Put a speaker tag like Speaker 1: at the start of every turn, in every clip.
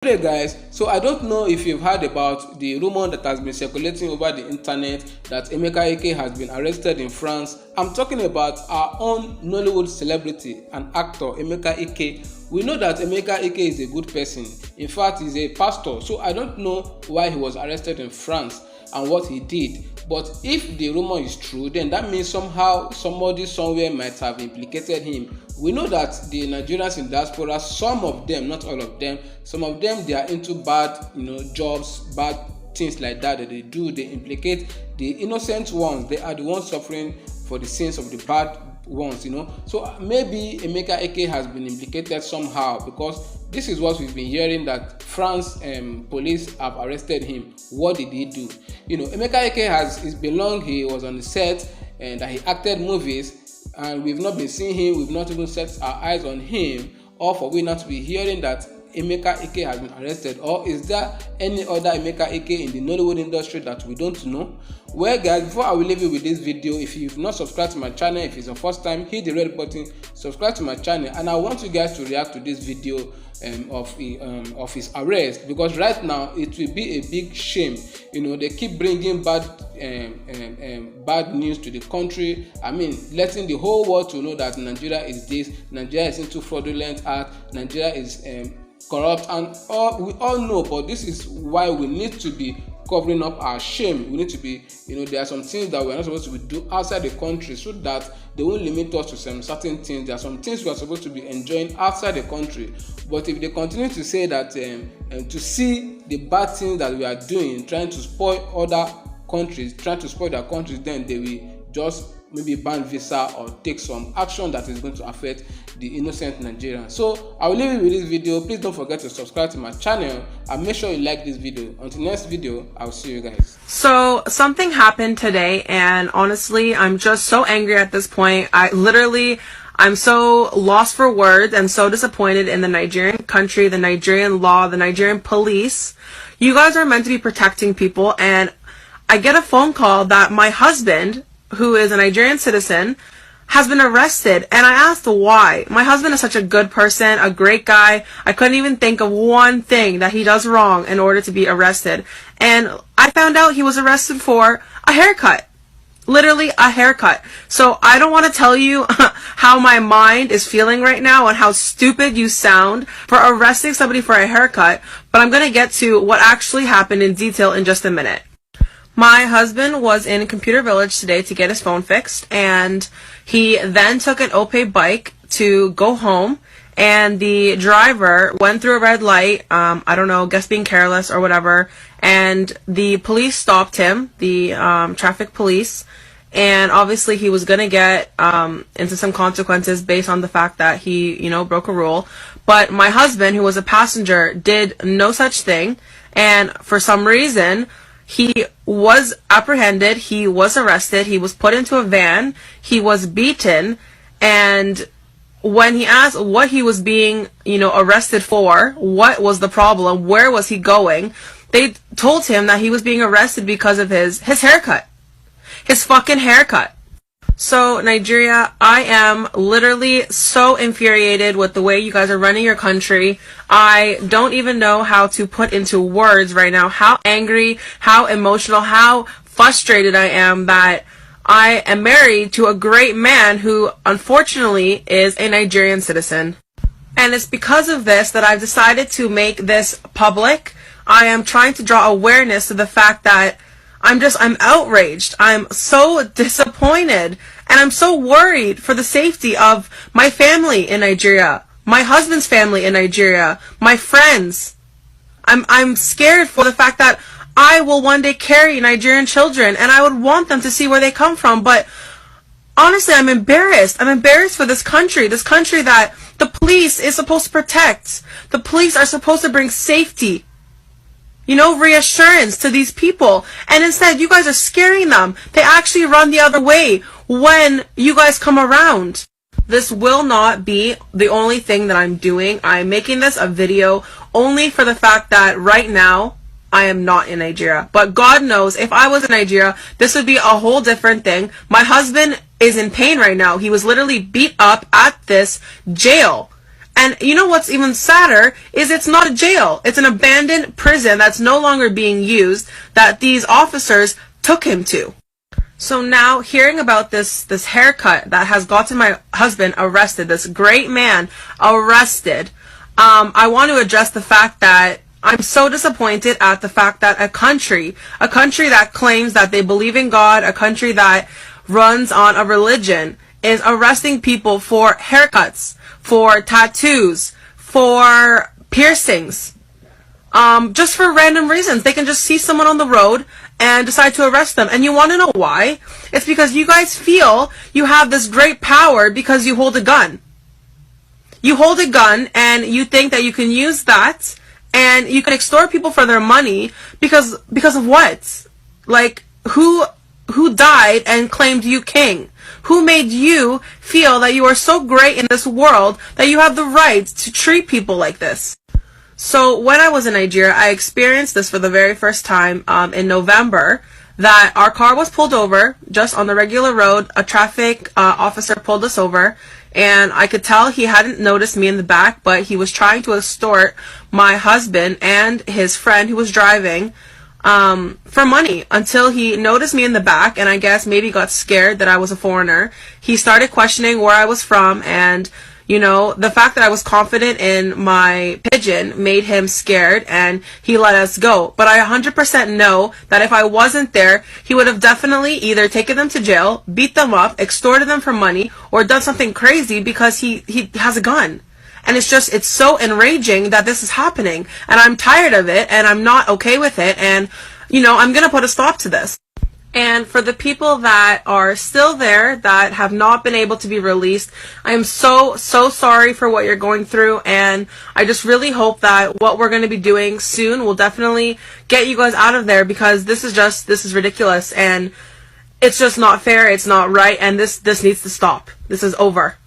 Speaker 1: today, guys, so I don't know if you've heard about the rumor that has been circulating over the internet that Emeka Ike has been arrested in France. I'm talking about our own Nollywood celebrity and actor Emeka Ike. We know that Emeka Ike is a good person. In fact, he's a pastor, so I don't know why he was arrested in France and what he did. But if the rumor is true, then that means somehow somebody somewhere might have implicated him. We know that the Nigerians in diaspora, some of them, not all of them, some of them, they are into bad, jobs, bad things like that they do. They implicate the innocent ones. They are the ones suffering for the sins of the bad ones, So maybe Emeka Ike has been implicated somehow, because this is what we've been hearing, that France police have arrested him. What did he do? Emeka Ike it's been long he was on the set and that he acted movies, and we've not been seeing him. We've not even set our eyes on him, or for we not to be hearing that Emeka Ike has been arrested. Or is there any other Emeka Ike in the Nollywood industry that we don't know? Well, guys, before I will leave you with this video, if you've not subscribed to my channel, if it's your first time, hit the red button, subscribe to my channel, and I want you guys to react to this video of his arrest, because right now it will be a big shame. They keep bringing bad news to the country. I mean, letting the whole world to know that Nigeria is this, Nigeria is into fraudulent act, Nigeria is corrupt, and we all know. But this is why we need to be covering up our shame. We need to be, there are some things that we are not supposed to do outside the country, so that they won't limit us to some certain things. There are some things we are supposed to be enjoying outside the country. But if they continue to say that, to see the bad things that we are doing, trying to spoil other countries, trying to spoil their countries, then they will just maybe ban visa or take some action that is going to affect the innocent Nigerians. So I will leave you with this video. Please don't forget to subscribe to my channel and make sure you like this video. Until next video, I'll see you guys.
Speaker 2: So something happened today, and honestly, I'm just so angry at this point. I'm so lost for words and so disappointed in the Nigerian country, the Nigerian law, the Nigerian police. You guys are meant to be protecting people, and I get a phone call that my husband, who is a Nigerian citizen, has been arrested, and I asked why. My husband is such a good person, a great guy. I couldn't even think of one thing that he does wrong in order to be arrested. And I found out he was arrested for a haircut. Literally a haircut. So I don't want to tell you how my mind is feeling right now and how stupid you sound for arresting somebody for a haircut, but I'm going to get to what actually happened in detail in just a minute. My husband was in Computer Village today to get his phone fixed, and he then took an OPay bike to go home, and the driver went through a red light, I don't know, guess being careless or whatever, and the police stopped him, the traffic police, and obviously he was going to get into some consequences based on the fact that he, broke a rule. But my husband, who was a passenger, did no such thing, and for some reason, he was apprehended, he was arrested, he was put into a van, he was beaten, and when he asked what he was being, arrested for, what was the problem, where was he going, they told him that he was being arrested because of his haircut. His fucking haircut. So, Nigeria, I am literally so infuriated with the way you guys are running your country. I don't even know how to put into words right now how angry, how emotional, how frustrated I am that I am married to a great man who, unfortunately, is a Nigerian citizen. And it's because of this that I've decided to make this public. I am trying to draw awareness to the fact that I'm outraged. I'm so disappointed, and I'm so worried for the safety of my family in Nigeria, my husband's family in Nigeria, my friends. I'm scared for the fact that I will one day carry Nigerian children, and I would want them to see where they come from. But honestly, I'm embarrassed. I'm embarrassed for this country that the police is supposed to protect. The police are supposed to bring safety, reassurance to these people. And instead, you guys are scaring them. They actually run the other way when you guys come around. This will not be the only thing that I'm doing. I'm making this a video only for the fact that right now, I am not in Nigeria. But God knows, if I was in Nigeria, this would be a whole different thing. My husband is in pain right now. He was literally beat up at this jail. And you know what's even sadder is it's not a jail. It's an abandoned prison that's no longer being used that these officers took him to. So now, hearing about this haircut that has gotten my husband arrested, this great man arrested, I want to address the fact that I'm so disappointed at the fact that a country that claims that they believe in God, a country that runs on a religion, is arresting people for haircuts, for tattoos, for piercings, just for random reasons. They can just see someone on the road and decide to arrest them. And you want to know why? It's because you guys feel you have this great power because you hold a gun. You hold a gun and you think that you can use that and you can extort people for their money because of what? Like, who died and claimed you king? Who made you feel that you are so great in this world that you have the right to treat people like this? So when I was in Nigeria, I experienced this for the very first time in November, that our car was pulled over just on the regular road. A traffic officer pulled us over, and I could tell he hadn't noticed me in the back, but he was trying to extort my husband and his friend who was driving for money until he noticed me in the back, and I guess maybe got scared that I was a foreigner. He started questioning where I was from, and you know, the fact that I was confident in my pidgin made him scared, and he let us go. But I 100% know that if I wasn't there, he would have definitely either taken them to jail, beat them up, extorted them for money, or done something crazy because he has a gun. And it's so enraging that this is happening. And I'm tired of it, and I'm not okay with it, and, you know, I'm gonna put a stop to this. And for the people that are still there, that have not been able to be released, I am so sorry for what you're going through, and I just really hope that what we're going to be doing soon will definitely get you guys out of there, because this is ridiculous, and it's just not fair, it's not right, and this needs to stop. This is over.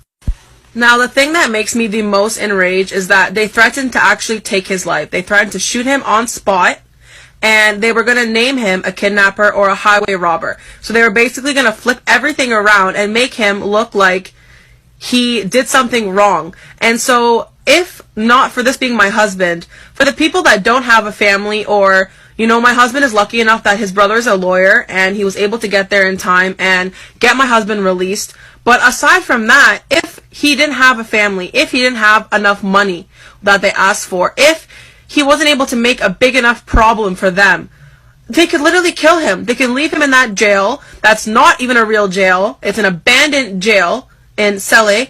Speaker 2: Now, the thing that makes me the most enraged is that they threatened to actually take his life. They threatened to shoot him on spot, and they were going to name him a kidnapper or a highway robber. So they were basically going to flip everything around and make him look like he did something wrong. And so, if not for this being my husband, for the people that don't have a family, or, you know, my husband is lucky enough that his brother is a lawyer and he was able to get there in time and get my husband released. But aside from that, if he didn't have a family, if he didn't have enough money that they asked for, if he wasn't able to make a big enough problem for them, they could literally kill him. They can leave him in that jail that's not even a real jail. It's an abandoned jail in Sele.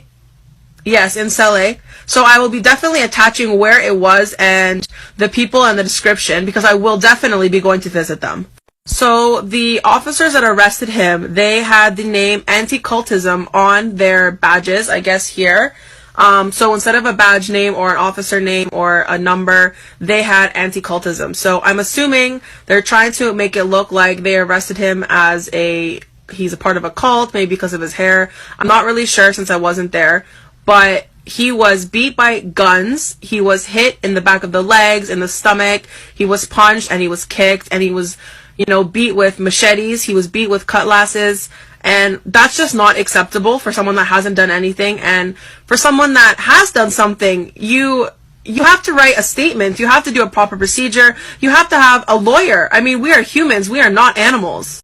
Speaker 2: Yes, in Sele. So I will be definitely attaching where it was and the people and the description, because I will definitely be going to visit them. So the officers that arrested him, they had the name anti-cultism on their badges, I guess here. So instead of a badge name or an officer name or a number, they had anti-cultism. So I'm assuming they're trying to make it look like they arrested him as he's a part of a cult, maybe because of his hair. I'm not really sure since I wasn't there, but he was beat by guns. He was hit in the back of the legs, in the stomach. He was punched and he was kicked, and he was, you know, beat with machetes. He was beat with cutlasses. And that's just not acceptable for someone that hasn't done anything. And for someone that has done something, you have to write a statement. You have to do a proper procedure. You have to have a lawyer. I mean, we are humans. We are not animals.